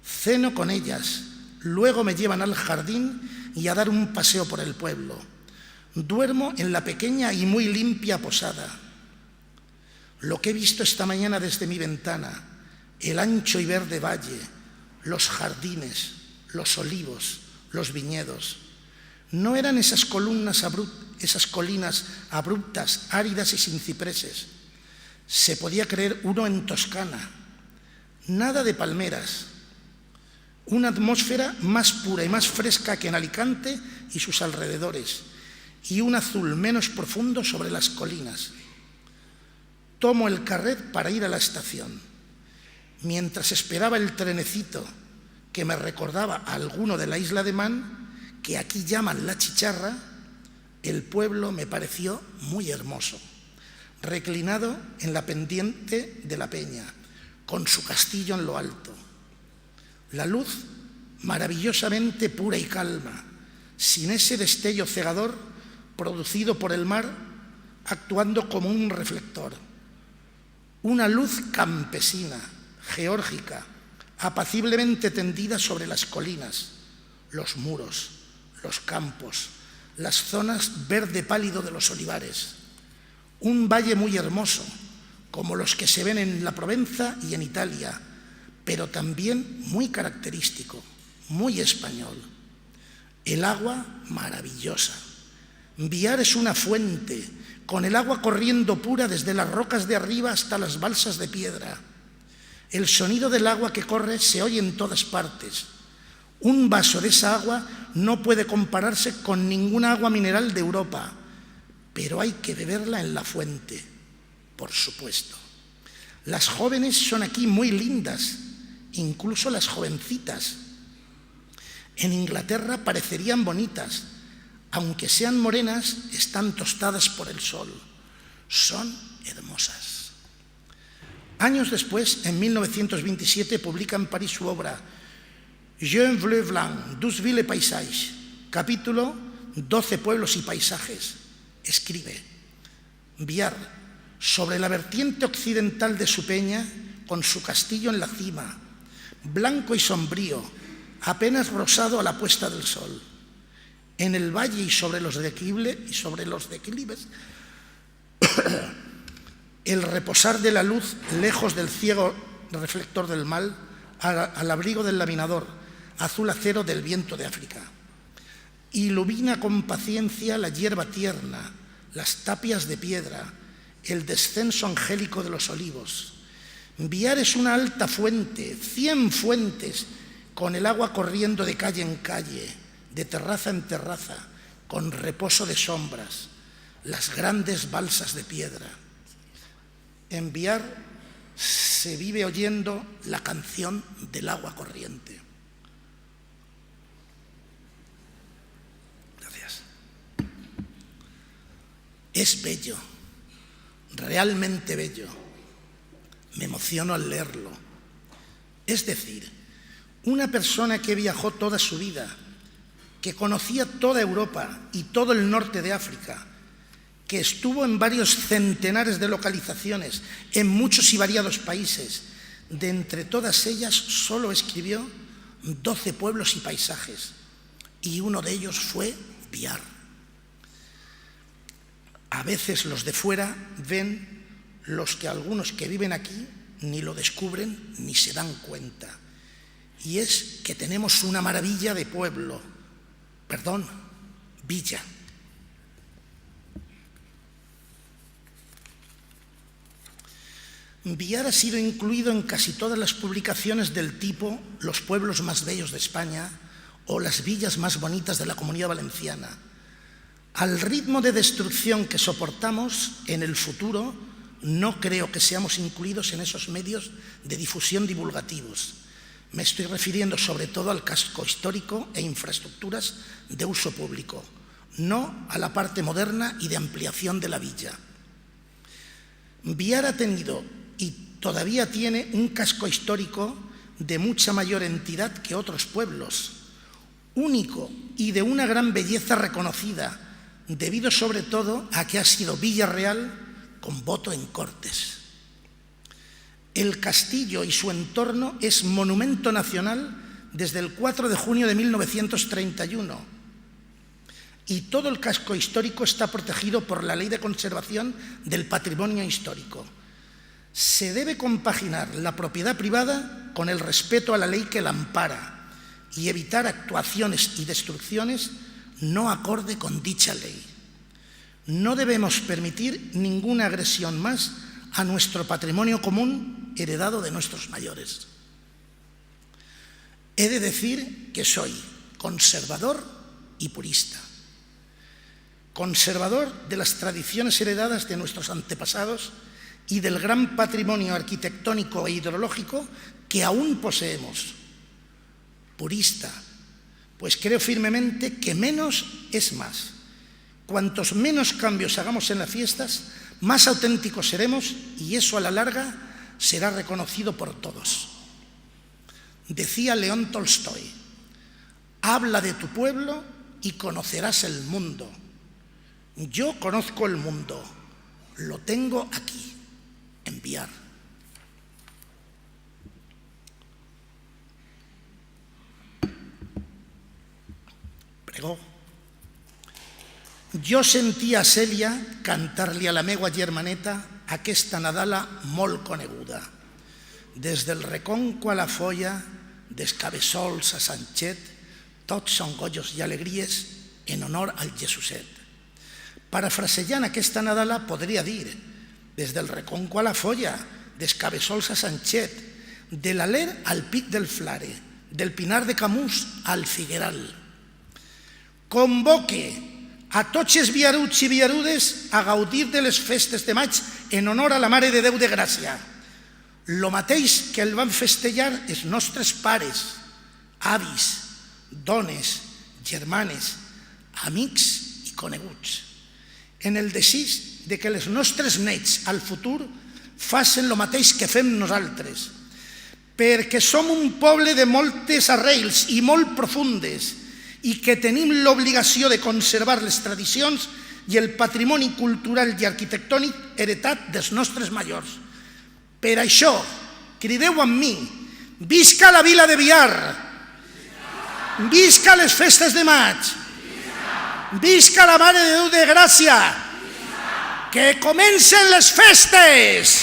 Ceno con ellas, luego me llevan al jardín y a dar un paseo por el pueblo. Duermo en la pequeña y muy limpia posada. Lo que he visto esta mañana desde mi ventana, el ancho y verde valle, los jardines, los olivos, los viñedos, no eran esas colinas abruptas, áridas y sin cipreses. Se podía creer uno en Toscana. Nada de palmeras. Una atmósfera más pura y más fresca que en Alicante y sus alrededores, y un azul menos profundo sobre las colinas. Tomo el carret para ir a la estación. Mientras esperaba el trenecito que me recordaba a alguno de la isla de Man, que aquí llaman La Chicharra, el pueblo me pareció muy hermoso, reclinado en la pendiente de la peña, con su castillo en lo alto. La luz maravillosamente pura y calma, sin ese destello cegador producido por el mar, actuando como un reflector. Una luz campesina, geórgica, apaciblemente tendida sobre las colinas, los muros, los campos, las zonas verde pálido de los olivares. Un valle muy hermoso, como los que se ven en la Provenza y en Italia, pero también muy característico, muy español. El agua maravillosa. Biar es una fuente, con el agua corriendo pura desde las rocas de arriba hasta las balsas de piedra. El sonido del agua que corre se oye en todas partes. Un vaso de esa agua no puede compararse con ninguna agua mineral de Europa, pero hay que beberla en la fuente, por supuesto. Las jóvenes son aquí muy lindas, incluso las jovencitas. En Inglaterra parecerían bonitas, aunque sean morenas, están tostadas por el sol. Son hermosas. Años después, en 1927, publica en París su obra Jean Bleu Blanc, 12 villes et paysages, capítulo 12 pueblos y paisajes. Escribe: Biar, sobre la vertiente occidental de su peña, con su castillo en la cima, blanco y sombrío, apenas rosado a la puesta del sol. En el valle y sobre los declives, el reposar de la luz lejos del ciego reflector del mal, al abrigo del laminador azul acero del viento de África. Ilumina con paciencia la hierba tierna, las tapias de piedra, el descenso angélico de los olivos. Biar es una alta fuente, 100 fuentes, con el agua corriendo de calle en calle, de terraza en terraza, con reposo de sombras, las grandes balsas de piedra. En Biar se vive oyendo la canción del agua corriente. Gracias. Es bello, realmente bello. Me emociono al leerlo. Es decir, una persona que viajó toda su vida, que conocía toda Europa y todo el norte de África, que estuvo en varios centenares de localizaciones, en muchos y variados países, de entre todas ellas solo escribió 12 pueblos y paisajes, y uno de ellos fue Biar. A veces los de fuera ven los que algunos que viven aquí ni lo descubren ni se dan cuenta, y es que tenemos una maravilla de pueblo, villa. Biar ha sido incluido en casi todas las publicaciones del tipo Los pueblos más bellos de España o Las villas más bonitas de la Comunidad Valenciana. Al ritmo de destrucción que soportamos, en el futuro no creo que seamos incluidos en esos medios de difusión divulgativos. Me estoy refiriendo sobre todo al casco histórico e infraestructuras de uso público, no a la parte moderna y de ampliación de la villa. Biar ha tenido y todavía tiene un casco histórico de mucha mayor entidad que otros pueblos, único y de una gran belleza reconocida, debido sobre todo a que ha sido villa real con voto en Cortes. El castillo y su entorno es monumento nacional desde el 4 de junio de 1931 y todo el casco histórico está protegido por la Ley de Conservación del Patrimonio Histórico. Se debe compaginar la propiedad privada con el respeto a la ley que la ampara y evitar actuaciones y destrucciones no acorde con dicha ley. No debemos permitir ninguna agresión más a nuestro patrimonio común heredado de nuestros mayores. He de decir que soy conservador y purista. Conservador de las tradiciones heredadas de nuestros antepasados y del gran patrimonio arquitectónico e hidrológico que aún poseemos. Purista, pues creo firmemente que menos es más. Cuantos menos cambios hagamos en las fiestas, más auténticos seremos y eso a la larga será reconocido por todos. Decía León Tolstoy, habla de tu pueblo y conocerás el mundo. Yo conozco el mundo, lo tengo aquí, en Biar. Pregó. Jo sentia a Cèlia cantar-li a la meua germaneta aquesta Nadala molt coneguda. Des del Reconco a la Folla, des Cabeçols a Sanxet, tots són gollos i alegries en honor al Jesuset. Parafrasejant aquesta Nadala podria dir des del Reconco a la Folla, des Cabeçols a Sanxet, de l'Aler al Pic del Flare, del Pinar de Camús al Figueral. Convoque a tots els viaruts i viarudes a gaudir de les festes de maig en honor a la Mare de Déu de Gràcia. Lo mateix que el van festejar els nostres pares, avis, dones, germanes, amics i coneguts, en el desig de que els nostres nets al futur facin el mateix que fem nosaltres, perquè som un poble de moltes arrels i molt profundes i que tenim l'obligació de conservar les tradicions i el patrimoni cultural i arquitectònic heretat dels nostres majors. Per això, crideu amb mi, visca la vila de Biar, visca les festes de maig, visca la Mare de Déu de Gràcia, que comencen les festes!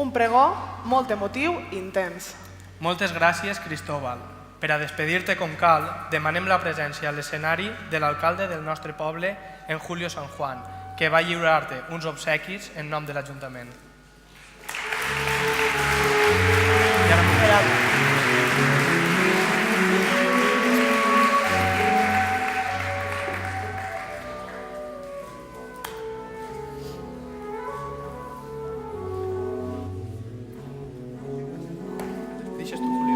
Un pregó molt emotiu i intens. Moltes gràcies, Cristóbal. Per a despedir-te com cal, demanem la presència a l'escenari de l'alcalde del nostre poble, en Julio San Juan, que va lliurar-te uns obsequis en nom de l'Ajuntament. Deixes tu, Julio.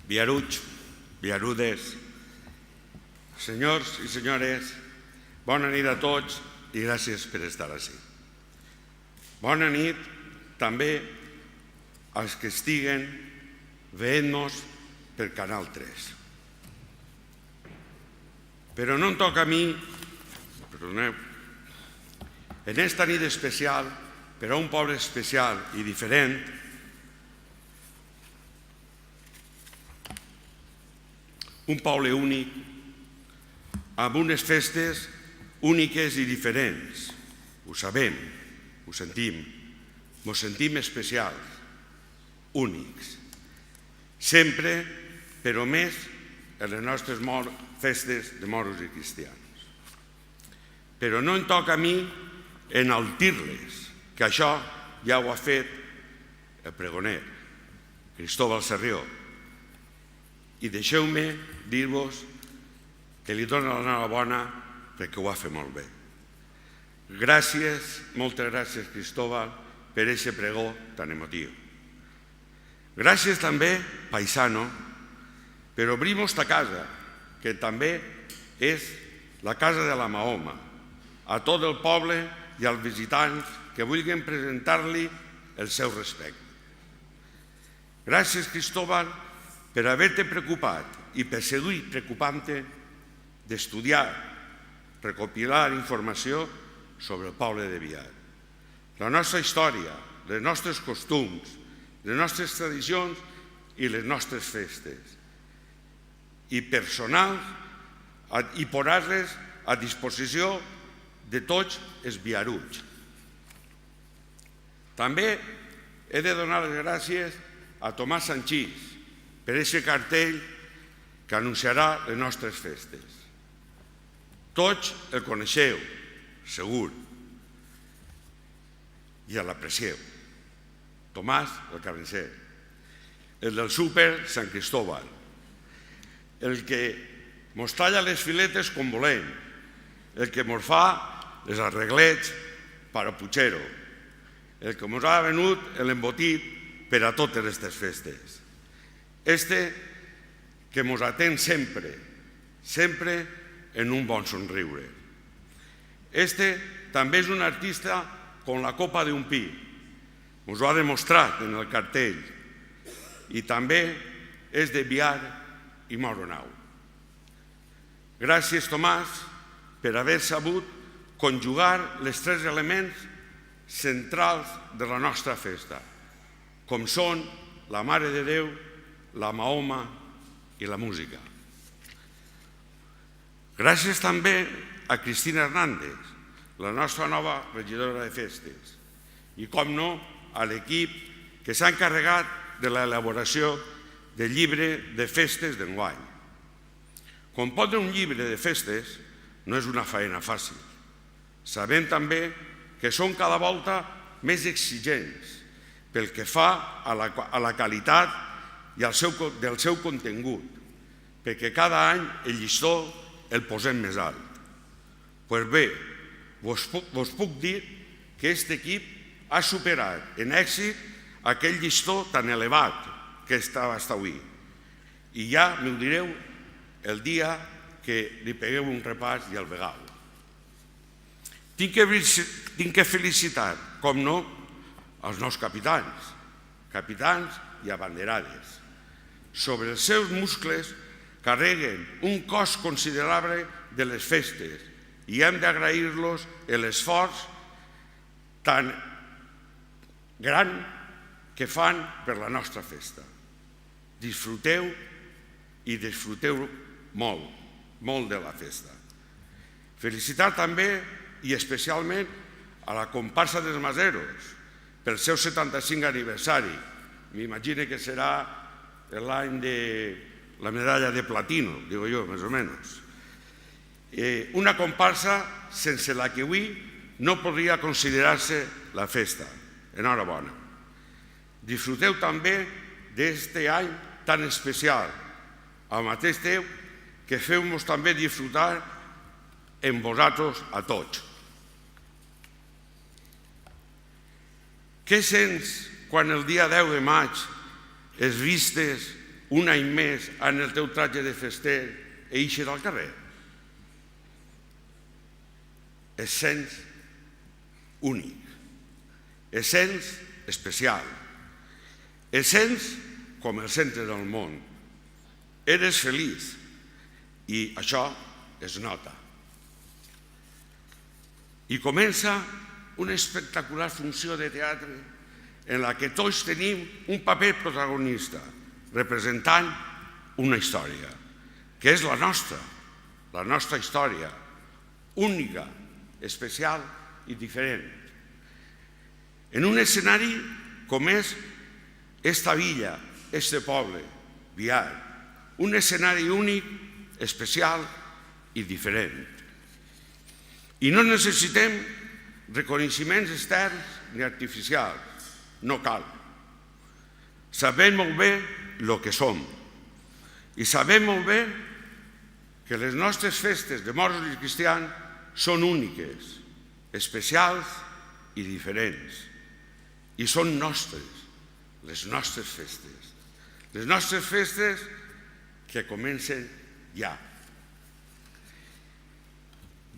Viaruts, viarudes, senyors i senyores, bona nit a tots i gràcies per estar ací. Bona nit també als que estiguen veient-nos per Canal 3. Però no em toca a mi, perdoneu, en esta nit especial, per a un poble especial i diferent, un poble únic, amb unes festes úniques i diferents. Ho sabem, ho sentim, ens sentim especials, únics. Sempre, però més, en les nostres festes de moros i cristians. Però no em toca a mi enaltir-les, que això ja ho ha fet el pregoner, Cristóbal Sarrió. I deixeu-me dir-vos que li dono l'enhorabona perquè ho ha fet molt bé. Gràcies, moltes gràcies, Cristóbal, per aquest pregó tan emotiu. Gràcies també, paisano, per obrir esta casa, que també és la casa de la Mahoma, a tot el poble i als visitants que vulguin presentar-li el seu respecte. Gràcies, Cristóbal, per haver-te preocupat i per seguir preocupant-te d'estudiar, recopilar informació sobre el poble de Biar. La nostra història, les nostres costums, les nostres tradicions i les nostres festes. I personals, i posar-les a disposició de tots els biaruts. També he de donar les gràcies a Tomàs Sanchís per aquest cartell que anunciarà les nostres festes. Tots el coneixeu, segur, i l'aprecieu. Tomàs, el carnisser, el del súper Sant Cristóbal, el que mos talla les filetes com volem, el que mos fa les arreglets per a Puigero, el que mos ha venut l'embotit per a totes aquestes festes. Que mos atén sempre, sempre en un bon somriure. També és un artista com la copa d'un pi. Ens ho ha demostrat en el cartell. I també és de Biar i Moronau. Gràcies, Tomàs, per haver sabut conjugar els tres elements centrals de la nostra festa, com són la Mare de Déu, la Mahoma i la música. Gràcies també a Cristina Hernández, la nostra nova regidora de festes, i, com no, a l'equip que s'ha encarregat de l'elaboració del llibre de festes d'enguany. Compondre un llibre de festes no és una feina fàcil. Sabem també que són cada volta més exigents pel que fa a la qualitat del seu contingut, perquè cada any el llistó el posem més alt. Doncs bé, vos puc dir que aquest equip ha superat en èxit aquell llistó tan elevat que estava fins avui. I ja m'ho direu el dia que li pegueu un repàs i el vegeu. Tinc que felicitar, com no, els nous capitans i abanderades. Sobre els seus muscles carreguen un cost considerable de les festes i hem d'agrair-los l'esforç tan gran que fan per la nostra festa. Disfruteu i disfruteu molt, molt de la festa. Felicitar també i especialment a la comparsa dels Maseros pel seu 75 aniversari. M'imagino que serà l'any de la medalla de platino, digo jo, més o menys. Una comparsa sense la que avui no podria considerar-se la festa. Enhorabona. Disfruteu també d'aquest any tan especial, al mateix temps que feu-nos també disfrutar en vosaltres a tots. Què sents quan el dia 10 de maig es vistes un any més en el teu tratge de fester i eixir al carrer? Et sents únic, et sents especial, et sents com el centre del món. Eres feliç i això es nota. I comença una espectacular funció de teatre en la que tots tenim un paper protagonista, representant una història, que és la nostra història, única, especial i diferent. En un escenari com és esta villa, este poble, Biar, un escenari únic, especial i diferent. I no necessitem reconeixements externs ni artificials, no cal. Sabem molt bé el que som i sabem molt bé que les nostres festes de moros i cristians són úniques, especials i diferents. I són nostres, les nostres festes. Les nostres festes que comencen ja.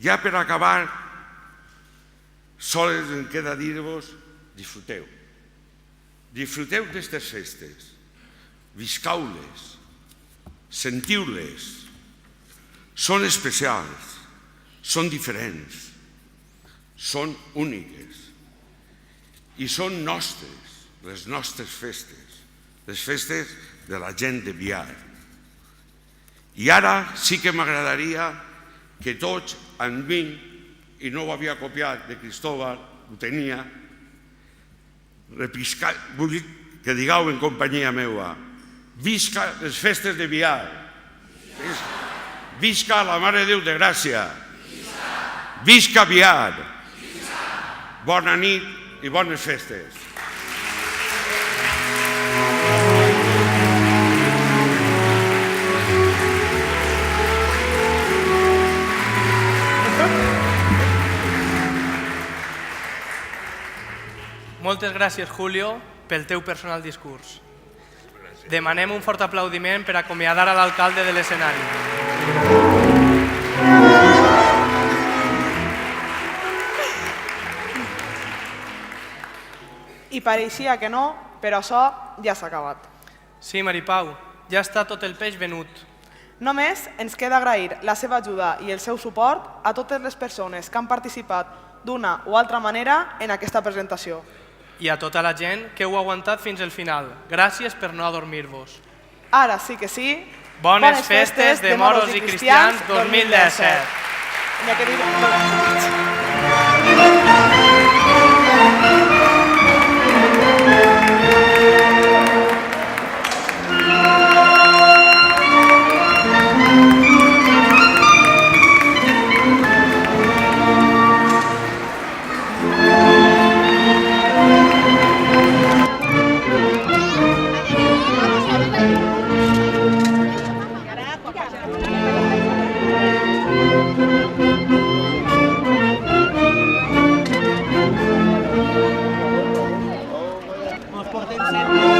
Ja per acabar, sols em queda dir-vos, disfruteu. Disfruteu d'aquestes festes. Viscau-les, sentiu-les. Són especials, són diferents, són úniques i són nostres, les nostres festes, les festes de la gent de Biar. I ara sí que m'agradaria que tots amb mi, i no ho havia copiat de Cristóbal, ho tenia, vull que digueu en companyia meva, visca les festes de Biar, visca la Mare de Déu de Gràcia, visca Biar, bona nit i bones festes. Moltes gràcies, Julio, pel teu personal discurs. Demanem un fort aplaudiment per acomiadar a l'alcalde de l'escenari. I pareixia que no, però això ja s'ha acabat. Sí, Maripau, ja està tot el peix venut. Només ens queda agrair la seva ajuda i el seu suport a totes les persones que han participat d'una o altra manera en aquesta presentació. I a tota la gent que heu aguantat fins al final. Gràcies per no adormir-vos. Ara sí que sí. Bones festes de Moros i Cristians 2017. Nos portem sempre